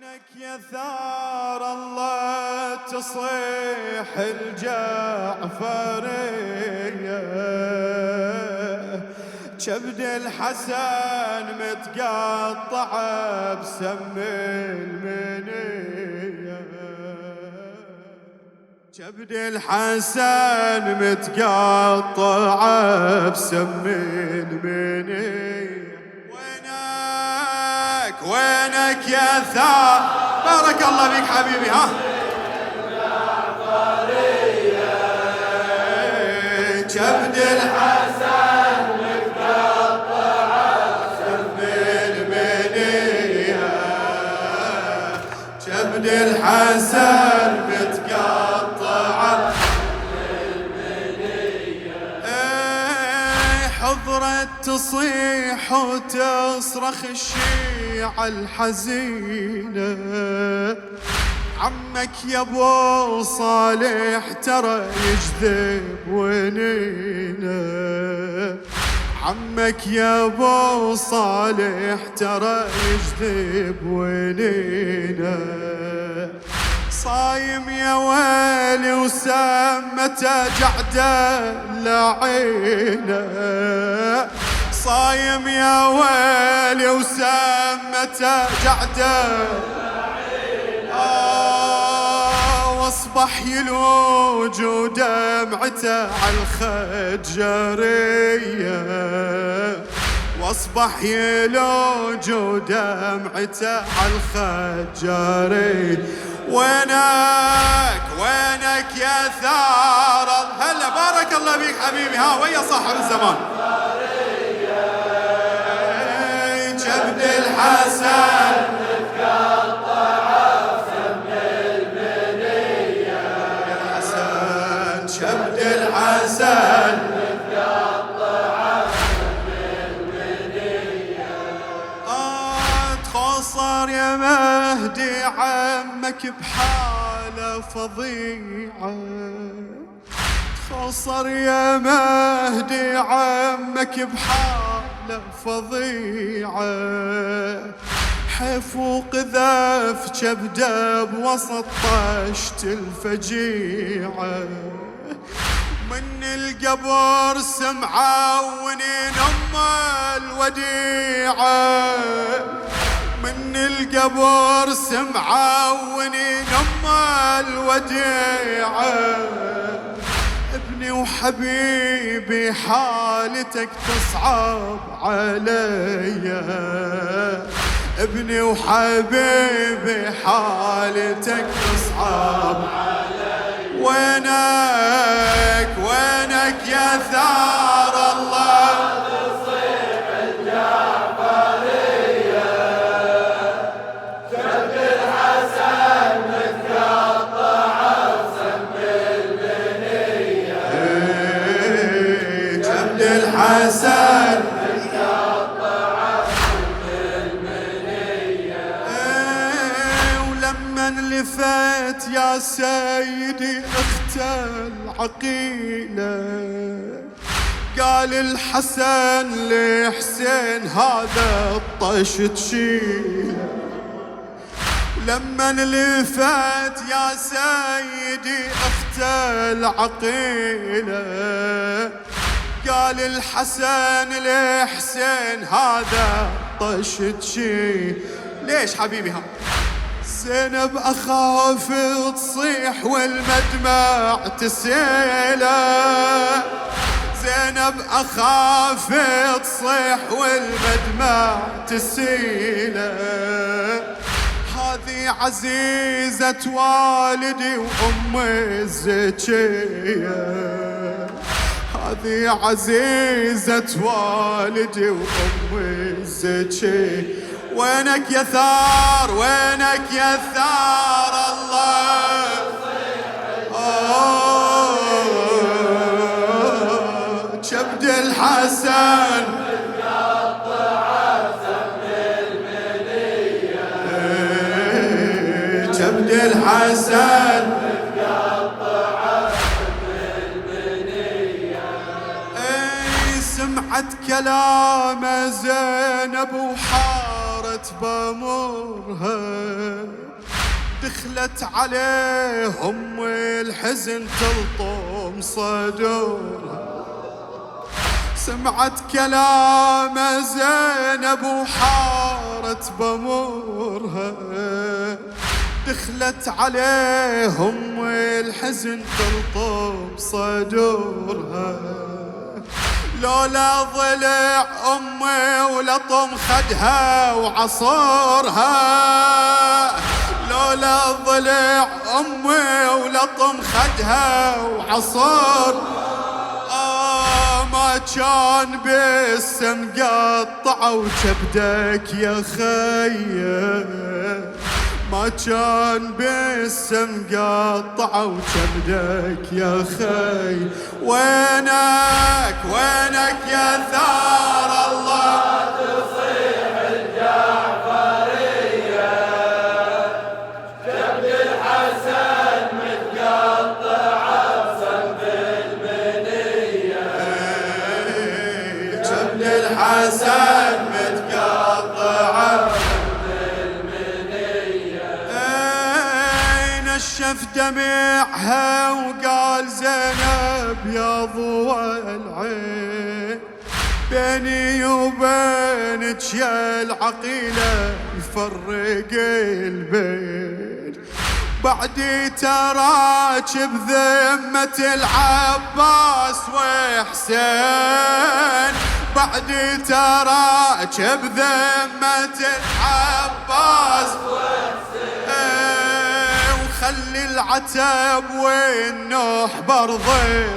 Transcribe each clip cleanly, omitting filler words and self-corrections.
وينك يا ثار الله تصيح الجعفرية، كبد الحسن متقطع بسم المنية، كبد الحسن متقطع بسم المنية. وينك يا ثار، بارك الله فيك حبيبي. ها كبد الحسن متقطع بسم المنية، كبد الحسن متقطع بسم المنية. حضرت تصيح وتصرخ الشيعة الحزينة، عمك يا ابو صالح ترى يجذب ونينا، عمك يا ابو صالح ترى يجذب ونينا. صايم يا ويلي وسمته جعده لعينه، صايم يا ويلي وسمته جعده واصبح يلوج ودمعته على الخجرية، واصبح يلوج ودمعته على الخجرية. وينك يا ثار، هلا بارك الله فيك حبيبي. ها ويا صاحب الزمان كبد الحسن متقطع بسم المنية، كبد الحسن متقطع بسم المنية. تخسر يا مهدي عمك بحالة فظيعة، تخسر يا مهدي عمك بحالة فظيعة، حف وقذف كبده بوسط طشت الفجيعة، من القبر سمعوا ونين ام الوديعة، من القبر سمعوا ونين ام الوديعة. ابني وحبيبي حالتك تصعب عليا، ابني وحبيبي حالتك تصعب عليا. وينك يا ثار الله تصيح الجعفرية، كبد الحسن متقطع بسم المنية، كبد الحسن متقطع بسم المنية. ولما لفت يا سيدي اخت العقيلة، قال الحسن لحسين هذا الطش تشيله، لما لفت يا سيدي اخت العقيلة، قال الحسن لحسين هذا طش تشيله. ليش حبيبي؟ ها زينب أخاف تصيح والمدمع تسيله، زينب أخاف تصيح والمدمع تسيله، هذه عزيزة والدي وأم الزكية، هذه عزيزة والدي وأم الزكية. وينك يا ثار، وينك يا ثار الله كبد الحسن متقطع بسم المنية، كبد الحسن متقطع بسم المنية. سمعت كلام زينب وحارت بأمرها، دخلت عليهم والحزن تلطم صدورها، سمعت كلام زينب وحارت بأمورها. دخلت عليهم والحزن تلطم صدورها، لولا ضلع أمي ولطم خدها وعصورها، لولا ضلع أمي ولطم خدها وعصورها. ما كان بالسم قطعوا وكبدك يا خيه، ما كان بالسم قطعوا وكبدك يا خي. وينك وينك يا ثار الله تصيح الجعفرية، كبد الحسن متقطع بصنب المنية، كبد الحسن متقطع نشف دمعها وقال زينب يا ضوى العين، بيني وبينك يا العقيلة يفرق البين، بعدي تراك بذمة العباس وحسين، بعدي تراك بذمة العباس وحسين. خلي العتب والنوح برض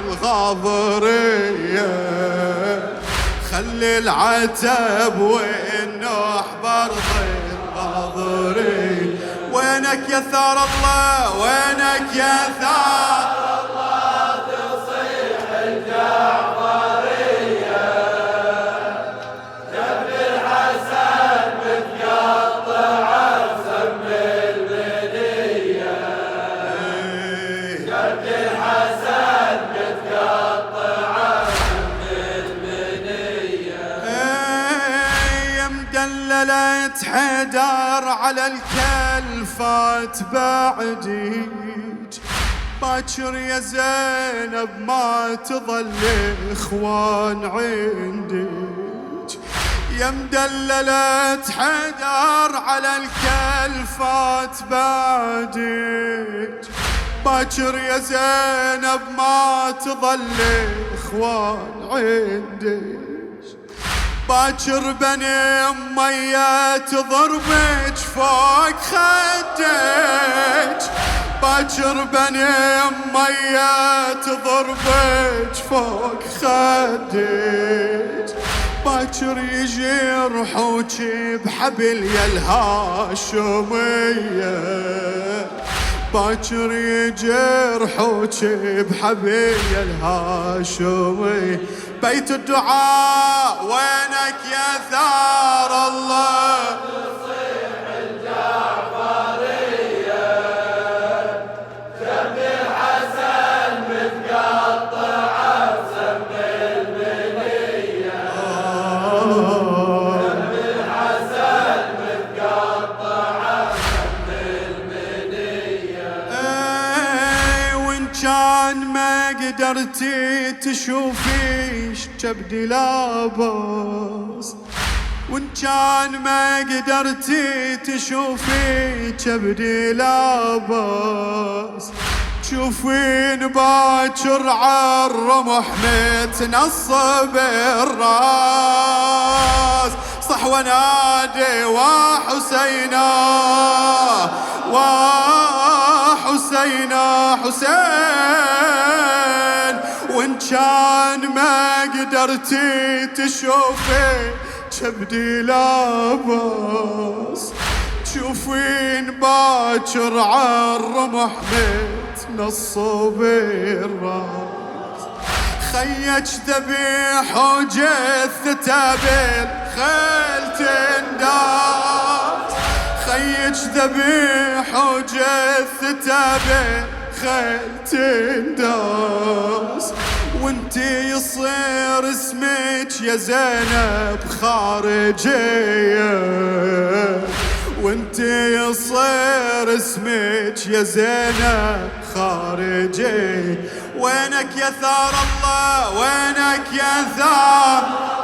الغاضرية، خلي العتب والنوح برض الغاضرية. وينك يا ثار الله وينك يا ثار الله تصيح الجعفرية، جبل الحسن متقطع بسم المنية، جبل الحسن متقطع بسم المنية. يا مدللة حدار على الكلفات بعديك، باكر يا زينب ما تظل اخوان عندك، يا مدللة حدار على الكلفات بعدك، باكر يا زينب ما تظل اخوان عندك، باكر بني أمية تضربك فوق خدك، باكر بني أمية تضربك فوق خدك، باكر يجرحوك بحبل يا الهاشمية، باكر يجرحوك بحبل يا الهاشمية. بيت الدعاء وينك يا ثار الله تصيح الجعفرية، جبل الحسن متقطع بسم المنية، جبل الحسن متقطع بسم المنية. وإن كان ما قدرتي تشوفيش كبدي لاباس، وإن كان ما قدرتي تشوفي كبدي لاباس، تشوفين باكر عالرمح متنصب الراس، صح ونادي وحسينا وحسينا حسين. وإن كان ما قدرتي تشوفي كبدي لاباس، تشوفين باكر عالرمح متنصب الراس، خيج ذبيح وجثته بالخيل تنداس، خيج ذبيح وجثته بالخيل تنداس. وانتي يصير اسمك يا زينب خارجية، وانت يصير اسمك يا زينب خارجي. وينك يا ثار الله، وينك يا ثار